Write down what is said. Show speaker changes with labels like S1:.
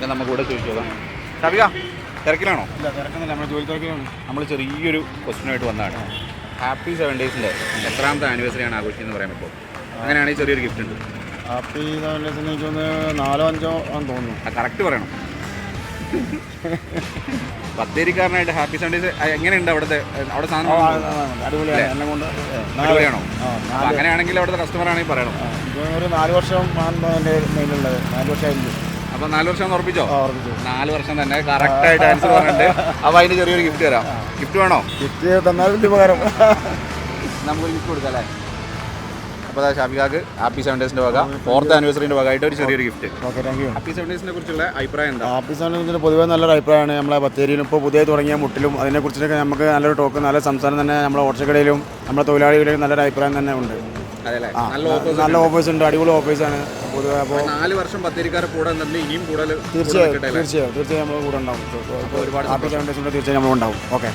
S1: പിന്നെ നമുക്ക് കൂടെ ചോദിച്ചു നോക്കാം. ഷാഫിക തിരക്കിലാണോ?
S2: ഇല്ല, തിരക്കുന്നില്ല, നമ്മൾ ജോലി തിരക്കിലാണ്.
S1: നമ്മൾ ചെറിയൊരു ക്വസ്റ്റ്യനായിട്ട് വന്നതാണ്. ഹാപ്പി 7 ഡേയ്സിൻ്റെ എത്രാമത്തെ ആനിവേഴ്സറിയാണ് ആഘോഷിക്കുന്നത് പറയാൻ പറ്റുമോ? അങ്ങനെയാണെങ്കിൽ ചെറിയൊരു ഗിഫ്റ്റ് ഉണ്ട്.
S2: ഹാപ്പി 7 ഡേയ്സ് എനിക്കൊന്ന് 4 5 ആണെന്ന് തോന്നുന്നു.
S1: കറക്റ്റ് പറയണം. ബത്തേരിക്കാരനായിട്ട് ഹാപ്പി 7 ഡേയ്സ് എങ്ങനെയുണ്ട് അവിടെ സാധനം?
S2: അടിപൊളിയാണ്, എന്നെ കൊണ്ട്
S1: അടിപൊളിയാണോ? അങ്ങനെയാണെങ്കിൽ അവിടുത്തെ കസ്റ്റമർ ആണെങ്കിൽ പറയണം.
S2: ഒരു 4 വർഷം എൻ്റെ മെയിലുള്ളത്, 4 വർഷമായിരുന്നു.
S1: അപ്പോൾ 4 വർഷം ഉറപ്പിച്ചോ? 4 വർഷം തന്നെ കറക്റ്റായിട്ട് ആൻസർ പറഞ്ഞിട്ട്. അപ്പോൾ അതിന് ചെറിയൊരു ഗിഫ്റ്റ് തരാം. ഗിഫ്റ്റ് വേണോ?
S2: ഗിഫ്റ്റ് തന്നാൽ വലിയ ഉപകാരം.
S1: നമുക്കൊരു ഗിഫ്റ്റ് കൊടുക്കാം അല്ലേ? അപ്പോൾ ഷാഫികാക്ക് ഹാപ്പി 7 ഡേയ്സിൻ്റെ വക 4th ആനിവേഴ്സറിൻ്റെ വകയായിട്ട് ഒരു ചെറിയൊരു gift.
S2: Okay, thank you.
S1: Happy 7 ഡേയ്സിനെ കുറിച്ചുള്ള അഭിപ്രായം എന്താ?
S2: ഹാപ്പി 7 ഡേയ്സിന് പൊതുവേ നല്ലൊരു അഭിപ്രായമാണ്. നമ്മളെ ബത്തേരിയിലും ഇപ്പോൾ പുതിയ തുടങ്ങിയ മുട്ടിലും അതിനെക്കുറിച്ചൊക്കെ നമുക്ക് നല്ലൊരു ടോക്ക്, നല്ല സംസാരം തന്നെ നമ്മുടെ ഓട്ടോക്കടയിലും നമ്മുടെ തൊഴിലാളികളിലും നല്ലൊരു അഭിപ്രായം തന്നെ ഉണ്ട്. നല്ല ഓഫേഴ്സ് ഉണ്ട്, അടിപൊളി ഓഫേഴ്സാണ് പൊതുവെ. അപ്പോൾ
S1: 4 വർഷം ബത്തേരിക്കാരെ കൂടെ നിന്ന് ഇനിയും കൂടുതൽ
S2: തീർച്ചയായും നമ്മൾ കൂടെ ഉണ്ടാവും. ഒരുപാട് ഹാപ്പി 7 ഡേയ്സിൻ്റെ തീർച്ചയായും നമ്മൾ ഉണ്ടാവും. ഓക്കെ.